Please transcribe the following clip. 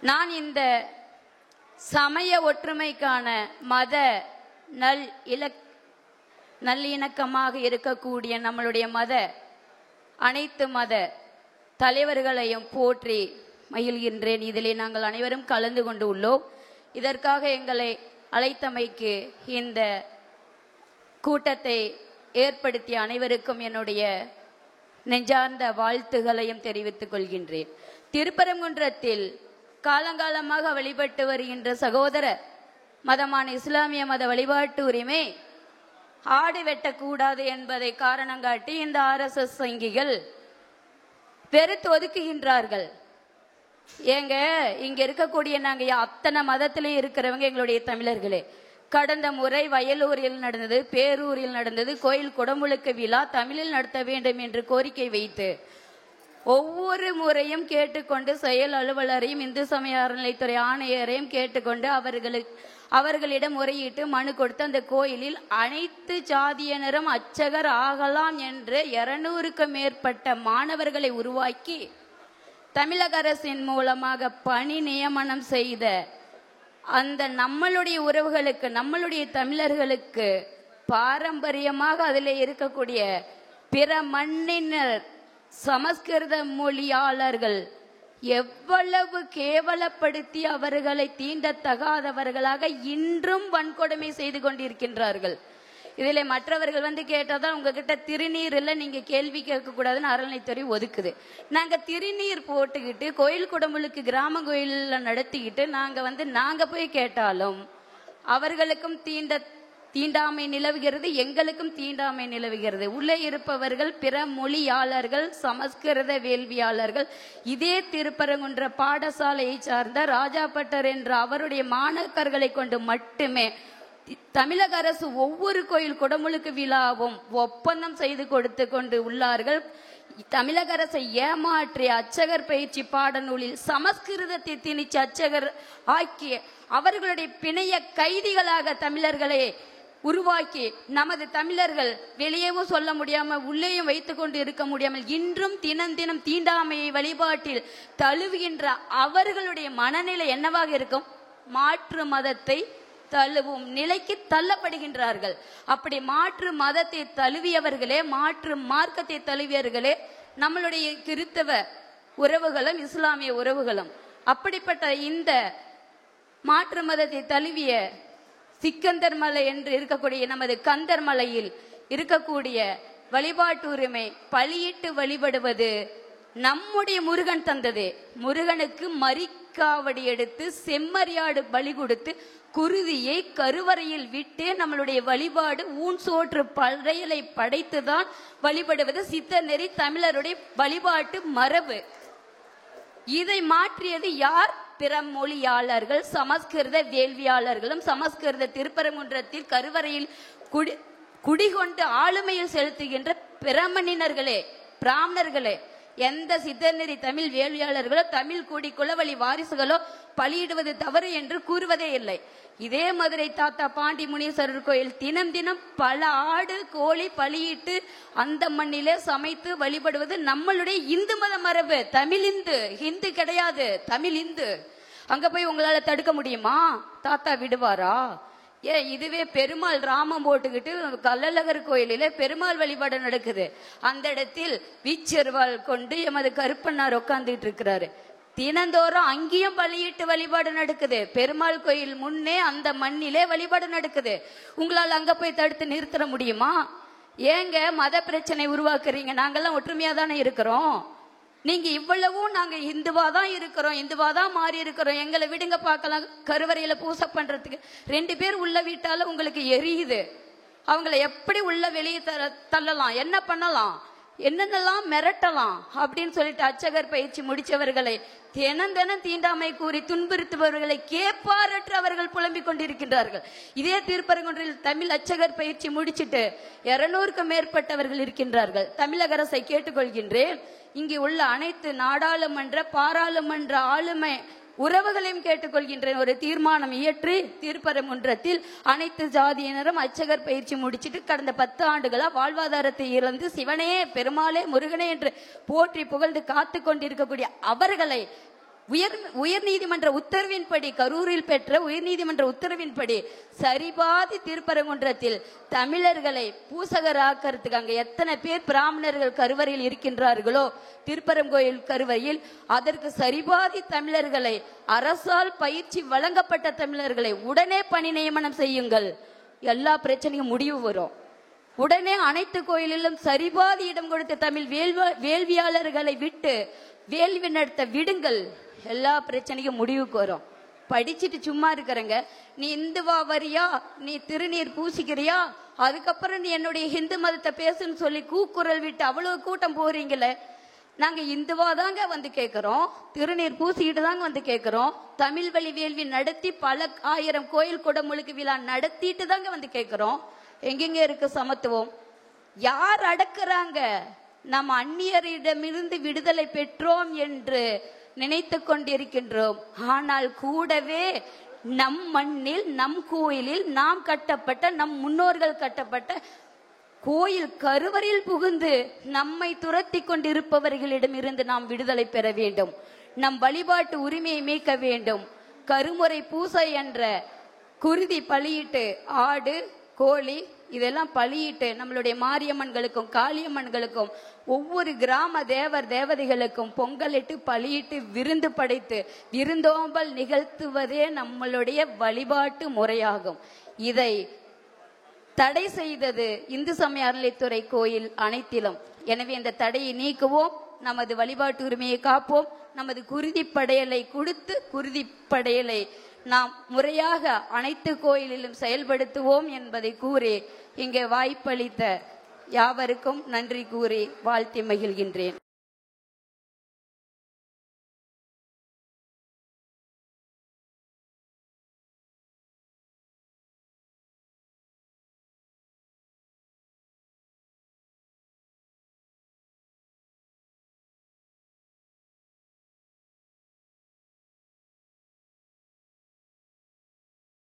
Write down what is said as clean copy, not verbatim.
நான் இந்த சமய ஒற்றுமைக்கான மத நல்லிணக்கமாக இருக்கக்கூடிய நம்மளுடைய அனைத்து மத தலைவர்களையும் போற்றி மகிழ்கின்றேன். இதிலே நாங்கள் அனைவரும் கலந்து கொண்டு உள்ளோம். இதற்காக எங்களை அழைத்தமைக்கு இந்த கூட்டத்தை ஏற்படுத்திய அனைவருக்கும் என்னுடைய நெஞ்சார்ந்த வாழ்த்துகளையும் தெரிவித்துக் கொள்கின்றேன். திருப்பரங்குன்றத்தில் காலங்காலமாக வழிபட்டு வருகின்ற சகோதர மதமான இஸ்லாமிய மத வழிபாட்டு உரிமை ஆடு வெட்டக்கூடாது என்பதை காரணம் காட்டி இந்த RSS சங்கிகள் வெறுத்து ஒதுக்குகின்றார்கள். ஏங்க, இங்க இருக்கக்கூடிய நாங்க அத்தனை மதத்திலே இருக்கிறவங்க எங்களுடைய தமிழர்களே. கடந்த முறை வயலூரில் நடந்தது, பேரூரில் நடந்தது, கோயில் குடமுழுக்கு விழா தமிழில் நடத்த வேண்டும் என்று கோரிக்கை வைத்து ஒவ்வொரு முறையும் கேட்டுக்கொண்டு செயல் அலுவலரையும் இந்து சமய அறநிலைத்துறை ஆணையரையும் கேட்டுக்கொண்டு அவர்களிடம் முறையிட்டு மனு கொடுத்து அந்த கோயிலில் அனைத்து ஜாதியினரும் அர்ச்சகர் ஆகலாம் என்று 200க்கும் மேற்பட்ட மாணவர்களை உருவாக்கி தமிழக அரசின் மூலமாக பணி நியமனம் செய்த அந்த நம்மளுடைய உறவுகளுக்கு, நம்மளுடைய தமிழர்களுக்கு பாரம்பரியமாக அதில் இருக்கக்கூடிய பிற மண்ணினர் சமஸ்கிருத மொழியாளர்கள் எவ்வளவு கேவலப்படுத்தி அவர்களை தீண்டத்தகாதவர்களாக இன்றும் வன்கொடுமை செய்து கொண்டிருக்கின்றார்கள். இதில் மற்றவர்கள் கேட்டாதான் உங்ககிட்ட திருநீர் இல்லை, நீங்க கேள்வி கேட்க கூடாதுன்னு அறநிலைத்துறை ஒதுக்குது. நாங்க திருநீர் போட்டுக்கிட்டு கோயில் குடமுழுக்கு கிராம கோயில நடத்திக்கிட்டு நாங்க போய் கேட்டாலும் அவர்களுக்கும் தீண்டாமை நிலவுகிறது, எங்களுக்கும் தீண்டாமை நிலவுகிறது. உள்ளே இருப்பவர்கள் பிற மொழியாளர்கள், சமஸ்கிருத வேள்வியாளர்கள். இதே திருப்பரங்குன்ற பாடசாலையை சார்ந்த ராஜாபட்டர் என்ற அவருடைய மாணாக்கர்களை கொண்டு மட்டுமே தமிழக அரசு ஒவ்வொரு கோயில் குடமுழுக்கு விழாவும் ஒப்பந்தம் செய்து கொடுத்து கொண்டு உள்ளார்கள். தமிழக அரசை ஏமாற்றி அர்ச்சகர் பயிற்சி பாடநூலில் சமஸ்கிருதத்தை திணிச்சு அர்ச்சகர் ஆக்கிய அவர்களுடைய பிணைய கைதிகளாக தமிழர்களை உருவாக்கி நமது தமிழர்கள் வெளியேவும் சொல்ல முடியாம உள்ளேயும் வைத்துக் கொண்டு இருக்க முடியாமல் இன்றும் தினம் தினம் தீண்டாமையை வழிபாட்டில் தழுவுகின்ற அவர்களுடைய மனநிலை என்னவாக இருக்கும்? மாற்று மதத்தை தழுவும் நிலைக்கு தள்ளப்படுகின்றார்கள். அப்படி மாற்று மதத்தை தழுவியவர்களே, மாற்று மார்க்கத்தை தழுவியவர்களே நம்மளுடைய கிறிஸ்தவ உறவுகளும் இஸ்லாமிய உறவுகளும். அப்படிப்பட்ட இந்த மாற்று மதத்தை தழுவிய சிக்கந்தர் மலை என்று இருக்கக்கூடிய நமது கந்தர் மலையில் இருக்கக்கூடிய வழிபாட்டு உரிமை பலியிட்டு வழிபடுவது நம்முடைய முருகன் தந்தது. முருகனுக்கு மரிக்காவடி எடுத்து செம்மறியாடு பலி கொடுத்து குருதியை கருவறையில் விட்டு நம்மளுடைய வழிபாடு ஊன் சோற்று பழையலை படைத்துதான் வழிபடுவது சித்த நெறி தமிழருடைய வழிபாட்டு மரபு. இதை மாற்றியது யார்? பிற மொழியாளர்கள், சமஸ்கிருத வேள்வியாளர்களும் சமஸ்கிருத திருப்பரங்குன்றத்தில் கருவறையில் குடிகொண்டு ஆளுமையில் செலுத்துகின்ற பிரமணினர்களே, பிராமணர்களே. எந்த சித்தநெறி தமிழ் வேள்வியாளர்களோ தமிழ் கூடி குலவழி வாரிசுகளோ பலியிடுவது தவறு என்று கூறுவதே இல்லை. இதே மதுரை தாத்தா பாண்டி முனீஸ்வரர் கோயில் தினம் தினம் பல ஆடு கோழி பலியிட்டு அந்த மண்ணிலே சமைத்து வழிபடுவது நம்மளுடைய இந்து மத மரபு. தமிழ் இந்து, ஹிந்து கிடையாது, தமிழ் இந்து. அங்க போய் உங்களால தடுக்க முடியுமா? தாத்தா விடுவாரா? இதுவே பெருமாள் ராமம் போட்டுக்கிட்டு கள்ளழகர் கோயிலிலே பெருமாள் வழிபாடு நடக்குது. அந்த இடத்தில் வீச்செருவாள் கொண்டு எமது கருப்பண்ணார் உட்கார்ந்துட்டு இருக்கிறாரு. தினந்தோறும் அங்கேயும் பலியிட்டு வழிபாடு நடக்குது. பெருமாள் கோயில் முன்னே அந்த மண்ணிலே வழிபாடு நடக்குது. உங்களால் அங்க போய் தடுத்து நிறுத்த முடியுமா? ஏங்க மத பிரச்சனை உருவாக்குறீங்க? நாங்கெல்லாம் ஒற்றுமையா தானே இருக்கிறோம். நீங்க இவ்வளவும் நாங்க இந்துவாதான் இருக்கிறோம், இந்துவாதான் மாறி இருக்கிறோம், எங்களை விடுங்க பார்க்கலாம். கருவறையில பூசை பண்றதுக்கு 2 பேர் உள்ள வீட்டால உங்களுக்கு எரியுது. அவங்களை எப்படி உள்ள வெளியே தள்ளலாம், என்ன பண்ணலாம், என்னென்னலாம் மிரட்டலாம் அப்படின்னு சொல்லிட்டு அர்ச்சகர் பயிற்சி முடிச்சவர்களை தினம் தினம் தீண்டாமை கூறி துன்புறுத்துபவர்களை கேட்பாரற்று அவர்கள் புலம்பிக் கொண்டிருக்கின்றார்கள். இதே திருப்பரங்குன்றில் தமிழ் அர்ச்சகர் பயிற்சி முடிச்சுட்டு 200க்கும் மேற்பட்டவர்கள் இருக்கின்றார்கள். தமிழக அரசை கேட்டுக்கொள்கின்றேன், இங்கு உள்ள அனைத்து நாடாளுமன்ற பாராளுமன்ற ஆளுமை உறவுகளையும் கேட்டுக்கொள்கின்றேன். ஒரு தீர்மானம் இயற்றி திருப்பரங்குன்றத்தில் அனைத்து ஜாதியினரும் அர்ச்சகர் பயிற்சி முடிச்சுட்டு கடந்த 10 ஆண்டுகளா வாழ்வாதாரத்தை இழந்து சிவனே பெருமாளே முருகனே என்று போற்றி புகழ்ந்து காத்து கொண்டிருக்கக்கூடிய அவர்களை உயர்நீதிமன்ற உத்தரவின்படி, கரூரில் பெற்ற உயர்நீதிமன்ற உத்தரவின்படி சரிபாதி திருப்பரங்குன்றத்தில் தமிழர்களை பூசகராக்கிறதுக்கு அங்க எத்தனை பேர் பிராமணர்கள் கருவறையில் இருக்கின்றார்களோ திருப்பரங்கோயில் கருவறையில் அதற்கு சரிபாதி தமிழர்களை, அரசால் பயிற்சி வழங்கப்பட்ட தமிழர்களை உடனே பணி நியமனம் செய்யுங்கள். எல்லா பிரச்சனையும் முடிவு வரும். உடனே அனைத்து கோயிலிலும் சரிபாதி இடம் கொடுத்த தமிழ் வேள்வியாளர்களை விட்டு வேள்வி நடத்த விடுங்கள். எல்லா பிரச்சனையும் முடிவுக்கு வரும். படிச்சுட்டு சும்மா இருக்கிறங்க, நீ இந்துவா வரியா, நீ திருநீர் பூசிக்கிறியா, அதுக்கப்புறம் நீ என்னுடைய ஹிந்து மதத்தை பேசுன்னு சொல்லி கூக்குரல் விட்டு அவ்வளவு கூட்டம் போறீங்களே. நாங்க இந்துவா தாங்க வந்து கேட்கிறோம், திருநீர் பூசிக்கிட்டு தாங்க வந்து கேட்கிறோம், தமிழ் வழி வேள்வி நடத்தி பல 1000 கோயில் குடமுழுக்கு விழா நடத்திட்டு தாங்க வந்து கேட்கிறோம். எங்கெங்க இருக்கு சமத்துவம்? யார் அடக்குறாங்க? நம்ம அந்நியரிடமிருந்து விடுதலை பெற்றோம் என்று நினைத்து கொண்டிருக்கின்றோம். ஆனால் கூடவே நம் மண்ணில், நம் கோயிலில் நாம் கட்டப்பட்ட, நம் முன்னோர்கள் கட்டப்பட்ட கோயில் கருவறையில் புகுந்து நம்மை துரத்தி கொண்டிருப்பவர்களிடம் இருந்து நாம் விடுதலை பெற வேண்டும். நம் வழிபாட்டு உரிமையை மீட்க வேண்டும். கருமுறை பூசை என்ற குருதி பலியிட்டு, ஆடு கோழி இதெல்லாம் பலியிட்டு நம்மளுடைய மாரியம்மன்களுக்கும் காளியம்மன்களுக்கும் ஒவ்வொரு கிராம தேவர் தேவதைகளுக்கும் பொங்கலிட்டு பலியிட்டு விருந்து படைத்து விருந்தோம்பல் நிகழ்த்துவதே நம்மளுடைய வழிபாட்டு முறையாகும். இதை தடை செய்தது இந்து சமய அறநிலைத்துறை கோயில் அனைத்திலும். எனவே இந்த தடையை நீக்குவோம், நமது வழிபாட்டு உரிமையை காப்போம், நமது குருதிப்படையலை கொடுத்து குருதிப்படையலை நாம் முறையாக அனைத்து கோயிலிலும் செயல்படுத்துவோம் என்பதை கூறி இங்கே வாய்ப்பளித்த யாவருக்கும் நன்றி கூறி வாழ்த்தி மகிழ்கின்றேன்.